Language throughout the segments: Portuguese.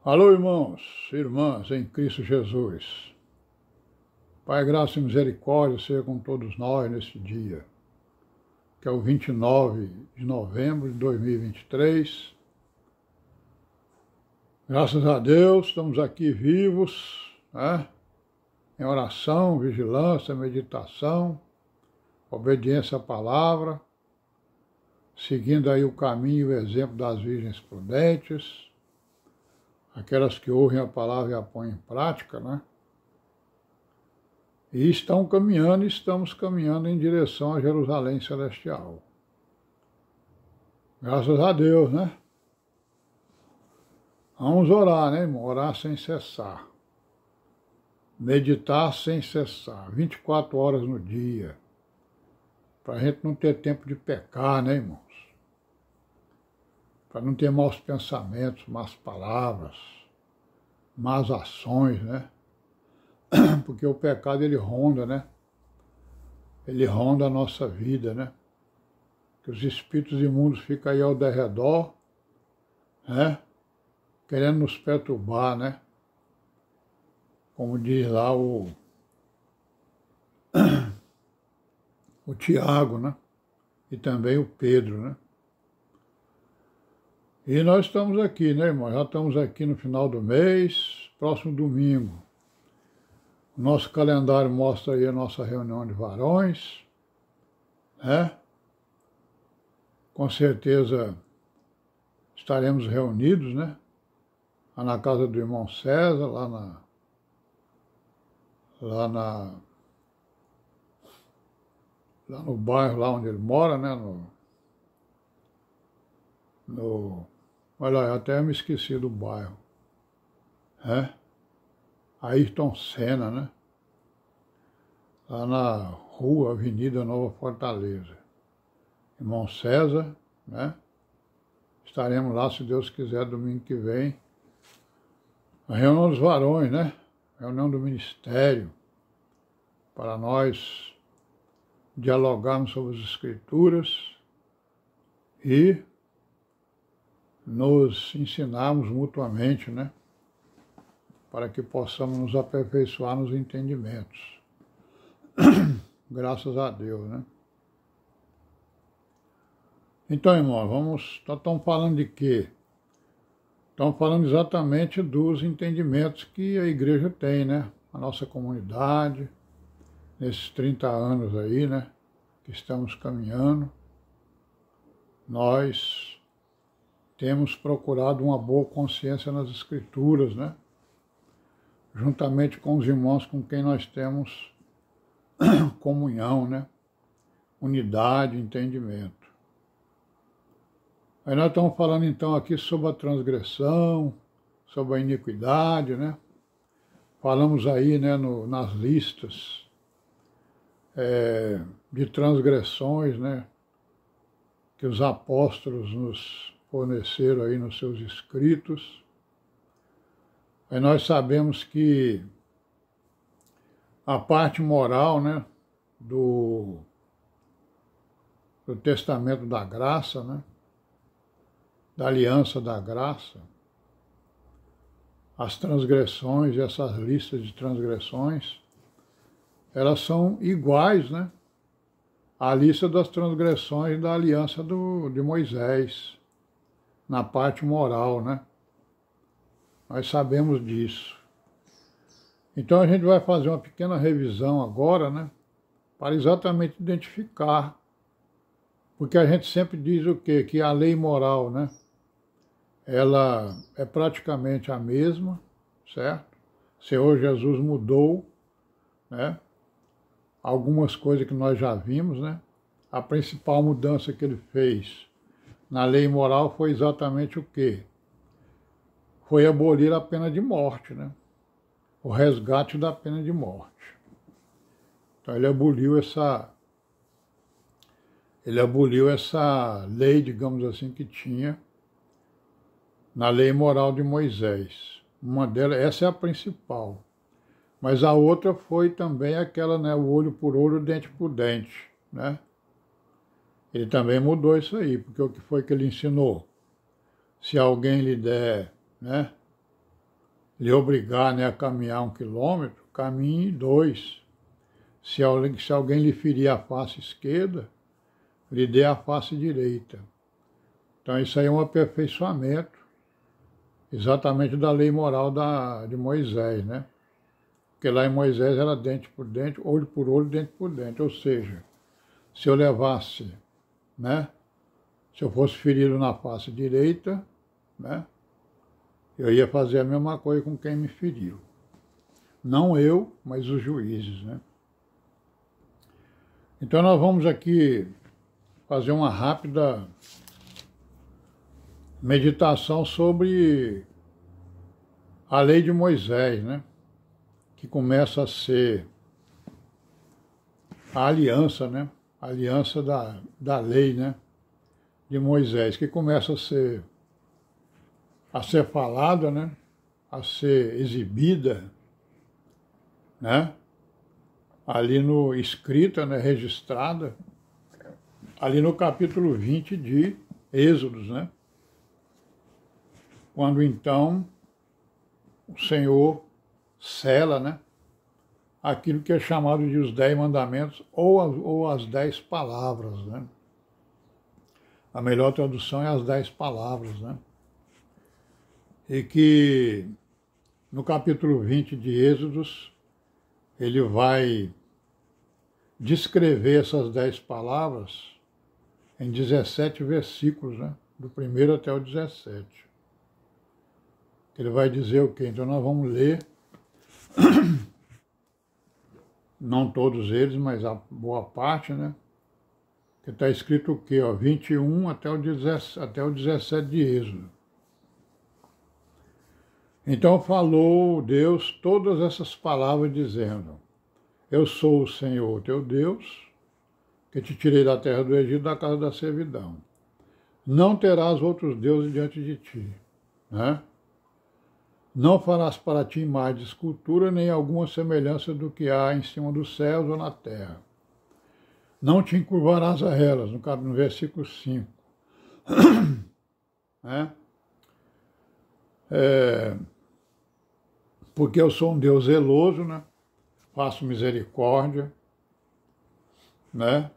Alô, irmãos, irmãs em Cristo Jesus. Pai, graça e misericórdia seja com todos nós nesse dia, que é o 29 de novembro de 2023. Graças a Deus, estamos aqui vivos, né? Em oração, vigilância, meditação, obediência à palavra, seguindo aí o caminho e o exemplo das virgens prudentes, aquelas que ouvem a palavra e a põem em prática, né? E estamos caminhando em direção a Jerusalém Celestial. Graças a Deus, né? Vamos orar, né, irmão? Orar sem cessar. Meditar sem cessar, 24 horas no dia. Para a gente não ter tempo de pecar, né, irmãos? Para não ter maus pensamentos, más palavras, más ações, né? Porque o pecado, ele ronda, né? Ele ronda a nossa vida, né? Que os espíritos imundos ficam aí ao derredor, né? Querendo nos perturbar, né? Como diz lá o Tiago, né? E também o Pedro, né? E nós estamos aqui, né, irmão? Já estamos aqui no final do mês, próximo domingo. O nosso calendário mostra aí a nossa reunião de varões, né? Com certeza estaremos reunidos, né? Lá na casa do irmão César, lá no bairro lá onde ele mora, né? Olha, eu até me esqueci do bairro, né? Ayrton Senna, né? Lá na rua, Avenida Nova Fortaleza. Irmão César, né? Estaremos lá, se Deus quiser, domingo que vem. A reunião dos varões, né? Reunião do ministério, para nós dialogarmos sobre as Escrituras e nos ensinarmos mutuamente, né? Para que possamos nos aperfeiçoar nos entendimentos. Graças a Deus, né? Então, irmãos, estamos falando de quê? Estamos falando exatamente dos entendimentos que a igreja tem, né? A nossa comunidade, nesses 30 anos aí, né? Que estamos caminhando, nós temos procurado uma boa consciência nas Escrituras, né? Juntamente com os irmãos com quem nós temos comunhão, né? Unidade, entendimento. Aí nós estamos falando então aqui sobre a transgressão, sobre a iniquidade, né? Falamos aí, né, nas listas de transgressões, né? Que os apóstolos nos forneceram aí nos seus escritos. Aí nós sabemos que a parte moral, né, do testamento da graça, né, da aliança da graça, as transgressões, essas listas de transgressões, elas são iguais, né, à lista das transgressões da aliança de Moisés, na parte moral, né. Nós sabemos disso. Então a gente vai fazer uma pequena revisão agora, né, para exatamente identificar, porque a gente sempre diz o quê? Que a lei moral, né, ela é praticamente a mesma, certo? O Senhor Jesus mudou, né, algumas coisas que nós já vimos, né. A principal mudança que ele fez na lei moral foi exatamente o quê? Foi abolir a pena de morte, né? O resgate da pena de morte. Então ele aboliu essa lei, digamos assim, que tinha na lei moral de Moisés. Uma delas, essa é a principal. Mas a outra foi também aquela, né, o olho por olho, dente por dente, né? Ele também mudou isso aí, porque o que foi que ele ensinou? Se alguém lhe der, né, lhe obrigar, né, a caminhar 1 quilômetro, caminhe 2. Se alguém lhe ferir a face esquerda, lhe dê a face direita. Então isso aí é um aperfeiçoamento exatamente da lei moral de Moisés, né? Porque lá em Moisés era dente por dente, olho por olho, dente por dente. Ou seja, se eu levasse, né? Se eu fosse ferido na face direita, né? Eu ia fazer a mesma coisa com quem me feriu. Não eu, mas os juízes, né? Então nós vamos aqui fazer uma rápida meditação sobre a lei de Moisés, né? Que começa a ser a aliança, né? A aliança da lei, né? De Moisés, que começa a ser falada, né? A ser exibida, né? Ali no escrita, né? Registrada, ali no capítulo 20 de Êxodos, né? Quando então o Senhor sela, né, aquilo que é chamado de os 10 mandamentos ou as 10 palavras, né? A melhor tradução é as 10 palavras, né? E que no capítulo 20 de Êxodos ele vai descrever essas 10 palavras em 17 versículos, né? Do 1º até o 17. Ele vai dizer o quê? Então nós vamos ler, não todos eles, mas a boa parte, né? Que está escrito o quê? 21 até o 17 de Êxodo. Então falou Deus todas essas palavras dizendo: Eu sou o Senhor teu Deus, que te tirei da terra do Egito, da casa da servidão. Não terás outros deuses diante de ti, né? Não farás para ti imagem de escultura, nem alguma semelhança do que há em cima dos céus ou na terra. Não te encurvarás a elas, no versículo 5. Né? Porque eu sou um Deus zeloso, né? Faço misericórdia, né?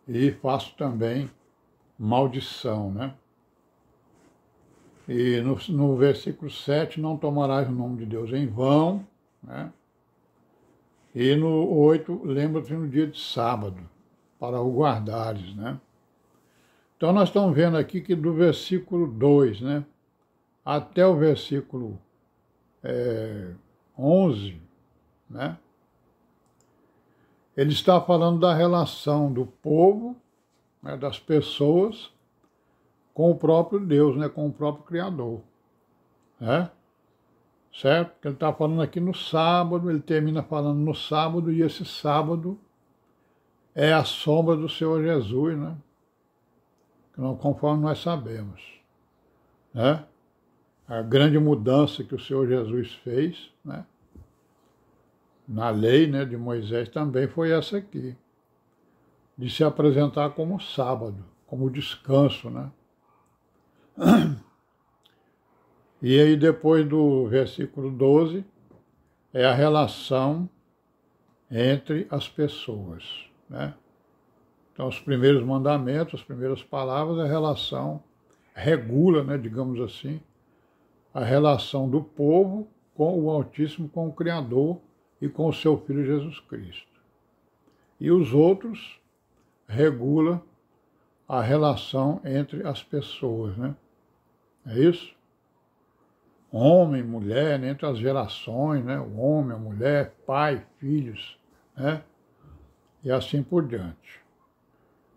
E faço também maldição, né? E no versículo 7, não tomarás o nome de Deus em vão, né? E no 8, lembra-te no dia de sábado, para o guardares, né? Então nós estamos vendo aqui que do versículo 2, né, até o versículo 11, né, ele está falando da relação do povo, né, das pessoas, com o próprio Deus, né, com o próprio Criador, né? Certo? Ele está falando aqui no sábado, ele termina falando no sábado, e esse sábado é a sombra do Senhor Jesus, né? Conforme nós sabemos, né? A grande mudança que o Senhor Jesus fez, né, na lei, né, de Moisés também foi essa aqui, de se apresentar como sábado, como descanso, né? E aí depois do versículo 12 é a relação entre as pessoas, né? Então os primeiros mandamentos, as primeiras palavras, a relação regula, né, digamos assim, a relação do povo com o Altíssimo, com o Criador e com o seu Filho Jesus Cristo. E os outros regula a relação entre as pessoas, né? É isso? Homem, mulher, né? Entre as gerações, né? O homem, a mulher, pai, filhos, né? E assim por diante.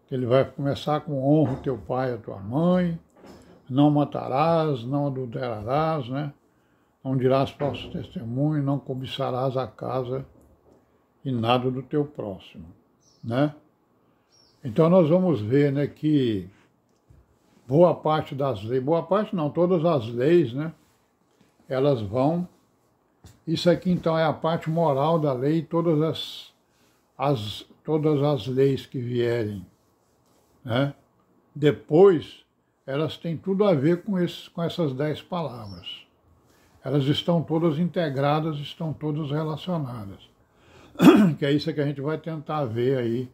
Ele vai começar com honra o teu pai e a tua mãe, não matarás, não adulterarás, né? Não dirás falso testemunho, não cobiçarás a casa e nada do teu próximo, né? Então nós vamos ver, né, que boa parte das leis, boa parte não, todas as leis, né, elas vão, isso aqui então é a parte moral da lei, todas as leis que vierem, né, depois elas têm tudo a ver com essas 10 palavras. elas estão todas integradas, estão todas relacionadas. Que é isso que a gente vai tentar ver aí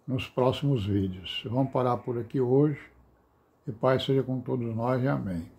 nos próximos vídeos. Vamos parar por aqui hoje. E Pai seja com todos nós e amém.